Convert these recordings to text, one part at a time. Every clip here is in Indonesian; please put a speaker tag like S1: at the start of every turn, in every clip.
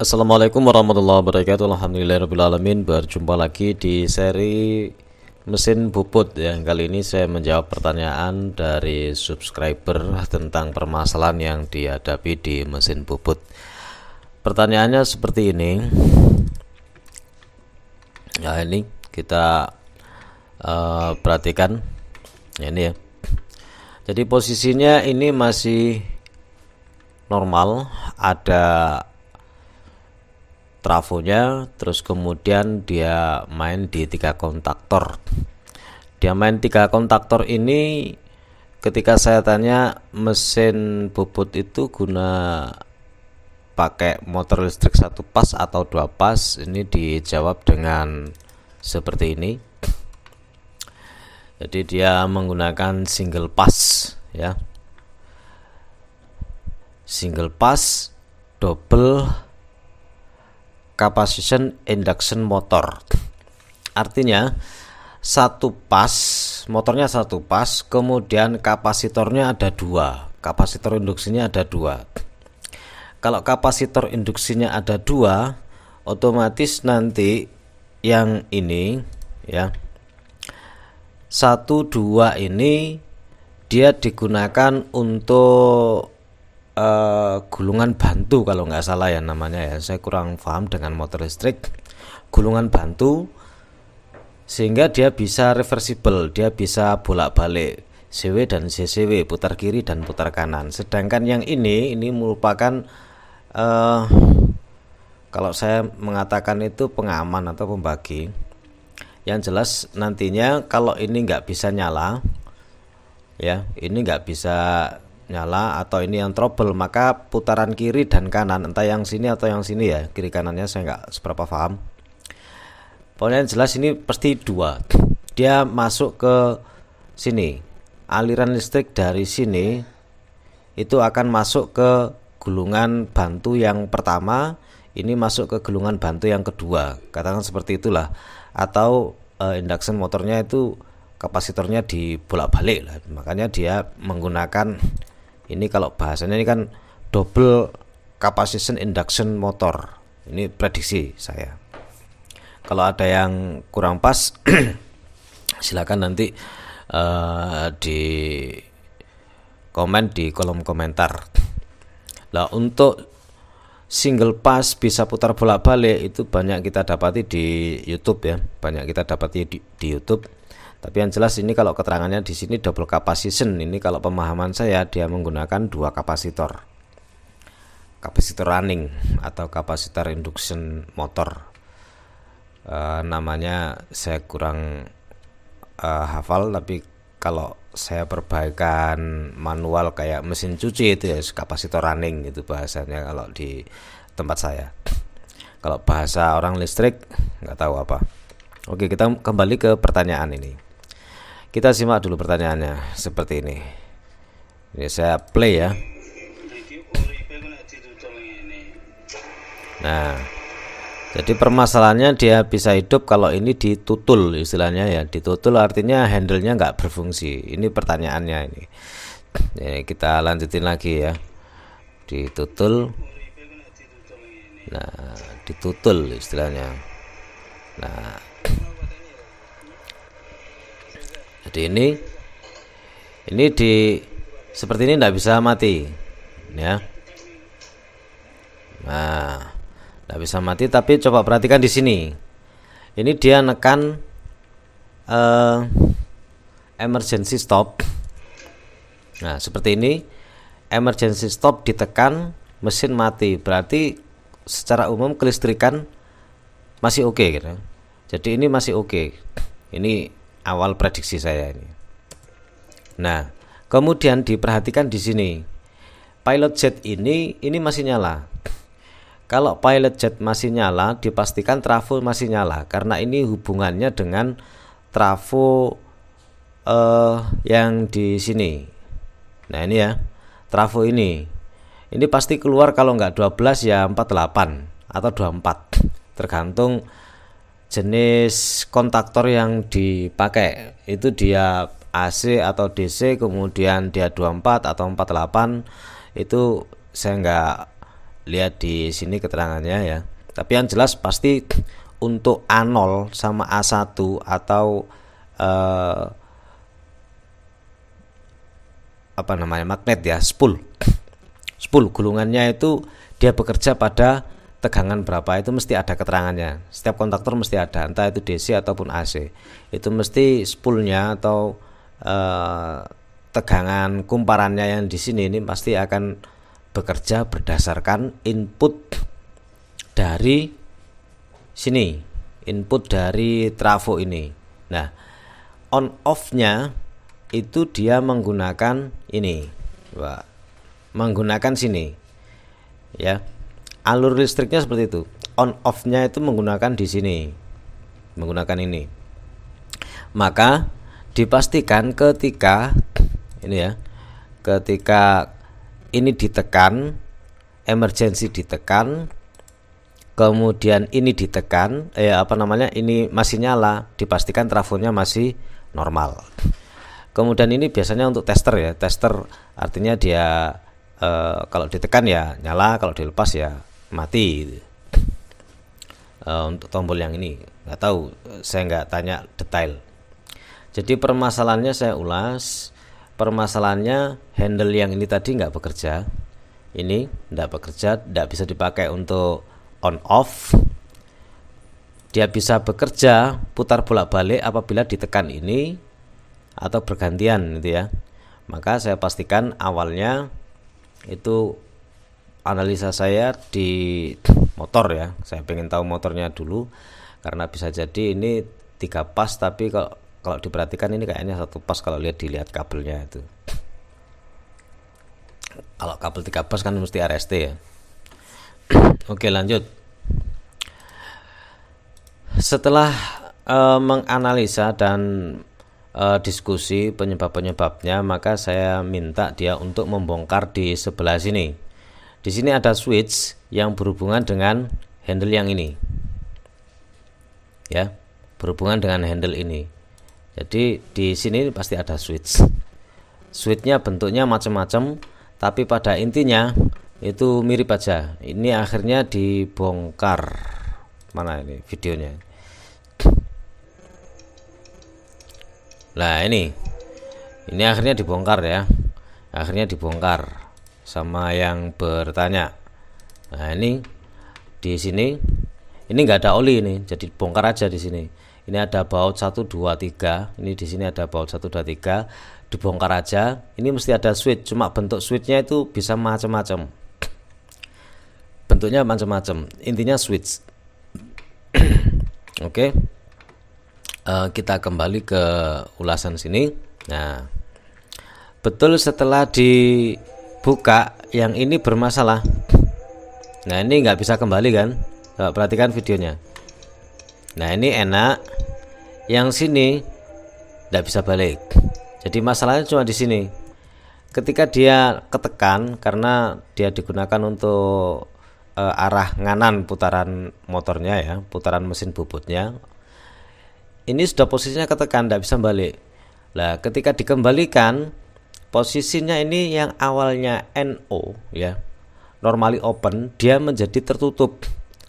S1: Assalamualaikum warahmatullahi wabarakatuh. Alhamdulillahirrahmanirrahim. Berjumpa lagi di seri mesin bubut ya. Kali ini saya menjawab pertanyaan dari subscriber tentang permasalahan yang dihadapi di mesin bubut. Pertanyaannya seperti ini. Ya, ini kita perhatikan ya, ini ya. Jadi posisinya ini masih normal, ada trafonya, terus kemudian dia main di 3 kontaktor. Dia main 3 kontaktor ini, ketika saya tanya mesin bubut itu guna pakai motor listrik 1 pas atau 2 pas, ini dijawab dengan seperti ini. Jadi dia menggunakan single pass ya. Single pass double capacitor induction motor. Artinya satu pas, motornya satu pas, kemudian kapasitornya ada 2. Kapasitor induksinya ada 2. Kalau kapasitor induksinya ada 2, otomatis nanti yang ini ya, 1, 2 ini dia digunakan untuk gulungan bantu kalau nggak salah ya namanya ya, saya kurang paham dengan motor listrik. Gulungan bantu, sehingga dia bisa reversible, dia bisa bolak-balik CW dan CCW, putar kiri dan putar kanan. Sedangkan yang ini merupakan kalau saya mengatakan itu pengaman atau pembagi. Yang jelas nantinya kalau ini nggak bisa nyala ya, ini nggak bisa nyala atau ini yang trouble, maka putaran kiri dan kanan, entah yang sini atau yang sini ya, kiri kanannya saya nggak seberapa paham. Pokoknya yang jelas ini pasti 2. Dia masuk ke sini, aliran listrik dari sini itu akan masuk ke gulungan bantu yang pertama, ini masuk ke gulungan bantu yang kedua, katakan seperti itulah. Atau induction motornya itu kapasitornya dibolak-balik lah, makanya dia menggunakan ini, kalau bahasanya ini kan double capacitor induction motor. Ini prediksi saya. Kalau ada yang kurang pas silakan nanti di komen di kolom komentar. Nah, untuk single pass bisa putar bolak-balik itu banyak kita dapati di YouTube ya, banyak kita dapati di YouTube. Tapi yang jelas ini kalau keterangannya di sini double capacitor, ini kalau pemahaman saya dia menggunakan 2 kapasitor. Kapasitor running atau kapasitor induction motor. Namanya saya kurang hafal, tapi kalau saya perbaikan manual kayak mesin cuci itu ya kapasitor running itu bahasanya kalau di tempat saya. Kalau bahasa orang listrik nggak tahu apa. Oke, kita kembali ke pertanyaan ini. Kita simak dulu pertanyaannya seperti ini. Ini saya play ya. Nah, jadi permasalahannya dia bisa hidup kalau ini ditutul, istilahnya ya. Ditutul artinya handle-nya nggak berfungsi. Ini pertanyaannya ini. Jadi kita lanjutin lagi ya. Ditutul. Nah, ditutul istilahnya. Nah, jadi ini di seperti ini tidak bisa mati ya. Nah, tidak bisa mati, tapi coba perhatikan di sini. Ini dia nekan emergency stop. Nah, seperti ini, emergency stop ditekan, mesin mati. Berarti secara umum kelistrikan masih oke gitu. Jadi ini masih oke. Ini awal prediksi saya ini. Nah, kemudian diperhatikan di sini. Pilot jet ini masih nyala. Kalau pilot jet masih nyala, dipastikan trafo masih nyala karena ini hubungannya dengan trafo yang di sini. Nah, ini ya. Trafo ini pasti keluar kalau nggak 12 ya 48 atau 24. Tergantung jenis kontaktor yang dipakai, itu dia AC atau DC, kemudian dia 24 atau 48, itu saya nggak lihat di sini keterangannya ya. Tapi yang jelas pasti untuk A0 sama A1 atau apa namanya, magnet ya, spool gulungannya itu dia bekerja pada tegangan berapa, itu mesti ada keterangannya. Setiap kontaktor mesti ada, entah itu DC ataupun AC. Itu mesti spoolnya atau tegangan kumparannya yang di sini ini pasti akan bekerja berdasarkan input dari sini, input dari trafo ini. Nah, on off-nya itu dia menggunakan ini, menggunakan sini ya. Alur listriknya seperti itu. On off-nya itu menggunakan di sini, menggunakan ini. Maka dipastikan ketika ini ya, ketika ini ditekan, emergency ditekan, kemudian ini ditekan, ini masih nyala, dipastikan trafonya masih normal. Kemudian ini biasanya untuk tester ya, tester artinya dia kalau ditekan ya nyala, kalau dilepas ya mati. Untuk tombol yang ini nggak tahu, saya nggak tanya detail. Jadi permasalahannya saya ulas. Permasalahannya handle yang ini tadi nggak bekerja, ini nggak bekerja, nggak bisa dipakai untuk on off. Dia bisa bekerja putar bolak-balik apabila ditekan ini atau bergantian gitu ya. Maka saya pastikan awalnya itu analisa saya di motor ya. Saya pengen tahu motornya dulu, karena bisa jadi ini 3 pas, tapi kalau diperhatikan ini kayaknya 1 pas kalau dilihat kabelnya itu. Kalau kabel 3 pas kan mesti RST ya. Oke, lanjut. Setelah menganalisa dan diskusi penyebab-penyebabnya, maka saya minta dia untuk membongkar di sebelah sini. Di sini ada switch yang berhubungan dengan handle yang ini. Ya, berhubungan dengan handle ini. Jadi di sini pasti ada switch. Switchnya bentuknya macam-macam, tapi pada intinya itu mirip aja. Ini akhirnya dibongkar. Mana ini videonya? Nah ini akhirnya dibongkar ya. Akhirnya dibongkar sama yang bertanya. Nah ini di sini ini nggak ada oli ini, jadi bongkar aja di sini. Ini ada baut 1 2 3. Ini di sini ada baut 1 2 3. Dibongkar aja. Ini mesti ada switch, cuma bentuk switchnya itu bisa macam-macam. Bentuknya macam-macam. Intinya switch. Oke. Kita kembali ke ulasan sini. Nah, betul setelah dibuka yang ini bermasalah. Nah, ini nggak bisa kembali kan? Perhatikan videonya. Nah, ini enak. Yang sini nggak bisa balik. Jadi masalahnya cuma di sini. Ketika dia ketekan, karena dia digunakan untuk arah nganan putaran motornya ya, putaran mesin bubutnya. Ini sudah posisinya ketekan, tidak bisa balik. Nah, ketika dikembalikan, posisinya ini yang awalnya NO ya, normally open, dia menjadi tertutup.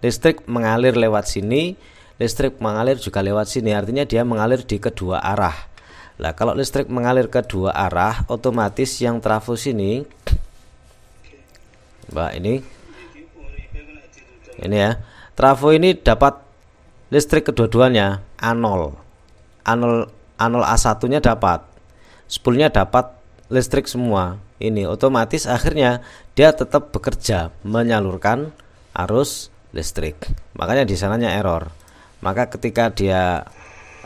S1: Listrik mengalir lewat sini, listrik mengalir juga lewat sini. Artinya dia mengalir di kedua arah. Nah, kalau listrik mengalir ke dua arah, otomatis yang trafo sini, ini ya, trafo ini dapat listrik kedua-duanya, A0 A1 nya dapat, spoolnya dapat listrik semua. Ini otomatis akhirnya dia tetap bekerja menyalurkan arus listrik. Makanya di sananya error. Maka ketika dia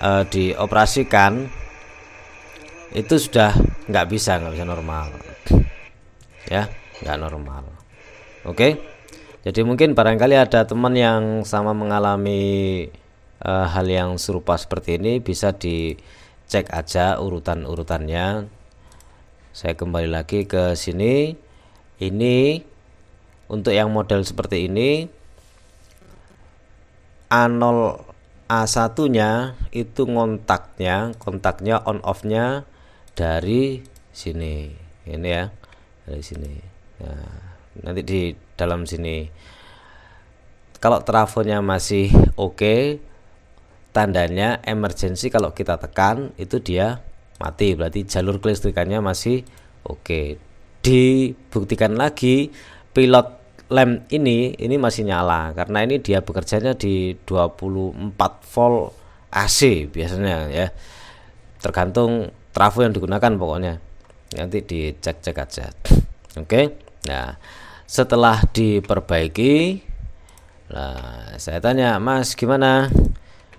S1: dioperasikan itu sudah nggak bisa normal ya, nggak normal. Oke. Jadi mungkin barangkali ada teman yang sama mengalami hal yang serupa seperti ini, bisa dicek aja urutan-urutannya. Saya kembali lagi ke sini. Ini untuk yang model seperti ini, A0 A1 nya itu kontaknya on off nya dari sini. Ini ya, dari sini. nanti di dalam sini. Kalau trafonya masih oke, tandanya emergency. Kalau kita tekan itu dia mati, berarti jalur kelistrikannya masih oke. Dibuktikan lagi pilot lamp ini masih nyala karena ini dia bekerjanya di 24 volt AC biasanya ya. Tergantung trafo yang digunakan pokoknya. Nanti dicek-cek aja. Oke. Nah, setelah diperbaiki, nah, saya tanya, Mas gimana?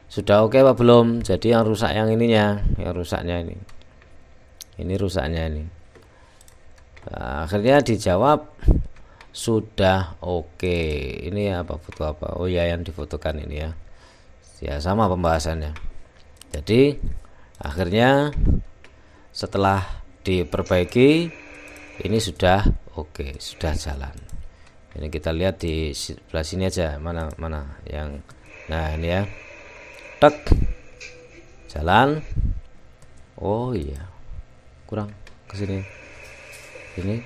S1: Sudah oke apa belum? Jadi yang rusak yang ininya, yang rusaknya ini. Ini rusaknya ini. Nah, akhirnya dijawab sudah oke. Ini apa, foto apa? Oh ya, yang difotokan ini ya. Ya sama pembahasannya. Jadi akhirnya setelah diperbaiki ini sudah oke, sudah jalan. Ini kita lihat di sebelah sini aja, mana yang, nah ini ya, tek, jalan. Oh iya, kurang ke sini, ini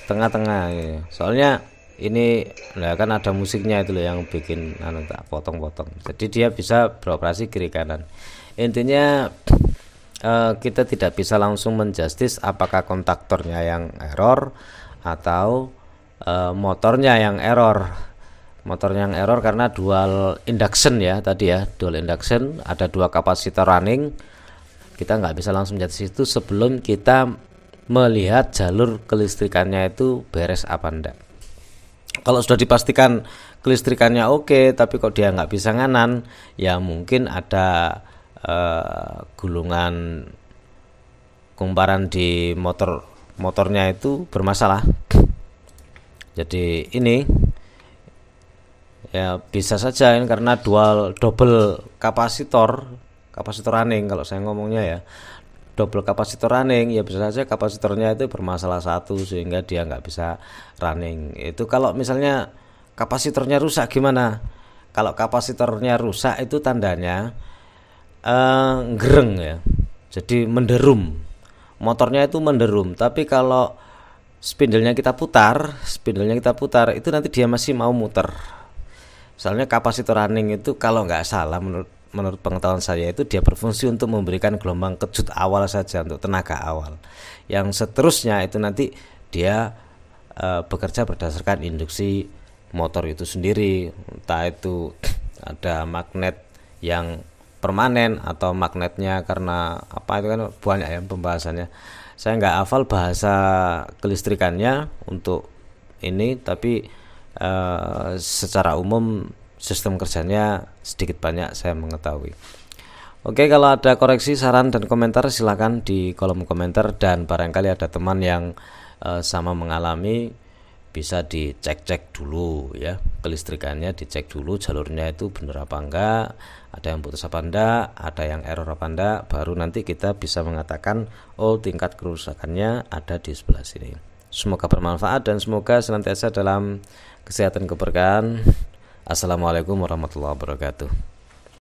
S1: tengah-tengah ini. Soalnya ini nah kan ada musiknya itu loh yang bikin tak potong-potong. Jadi dia bisa beroperasi kiri kanan. Intinya kita tidak bisa langsung menjustis apakah kontaktornya yang error atau motornya yang error. Motornya yang error karena dual induction ya tadi ya, dual induction, ada dua kapasitor running. Kita nggak bisa langsung menjustis itu sebelum kita melihat jalur kelistrikannya itu beres apa enggak. Kalau sudah dipastikan kelistrikannya oke, tapi kok dia nggak bisa nganan, ya mungkin ada gulungan kumparan di motornya itu bermasalah. Jadi ini ya bisa saja ini karena double kapasitor running, kalau saya ngomongnya ya double kapasitor running, ya bisa saja kapasitornya itu bermasalah satu sehingga dia nggak bisa running. Itu kalau misalnya kapasitornya rusak gimana? Kalau kapasitornya rusak itu tandanya gereng ya, jadi menderum, motornya itu menderum. Tapi kalau spindlenya kita putar itu nanti dia masih mau muter. Soalnya kapasitor running itu kalau nggak salah menurut pengetahuan saya itu dia berfungsi untuk memberikan gelombang kejut awal saja, untuk tenaga awal. Yang seterusnya itu nanti dia bekerja berdasarkan induksi motor itu sendiri, entah itu ada magnet yang permanen atau magnetnya karena apa, itu kan banyak ya pembahasannya. Saya nggak hafal bahasa kelistrikannya untuk ini, tapi secara umum sistem kerjanya sedikit banyak saya mengetahui. Oke, kalau ada koreksi, saran dan komentar silakan di kolom komentar, dan barangkali ada teman yang sama mengalami, bisa dicek-cek dulu ya, kelistrikannya dicek dulu, jalurnya itu benar apa enggak, ada yang putus apa enggak, ada yang error apa enggak, baru nanti kita bisa mengatakan oh tingkat kerusakannya ada di sebelah sini. Semoga bermanfaat dan semoga senantiasa dalam kesehatan keberkahan. Assalamualaikum warahmatullahi wabarakatuh.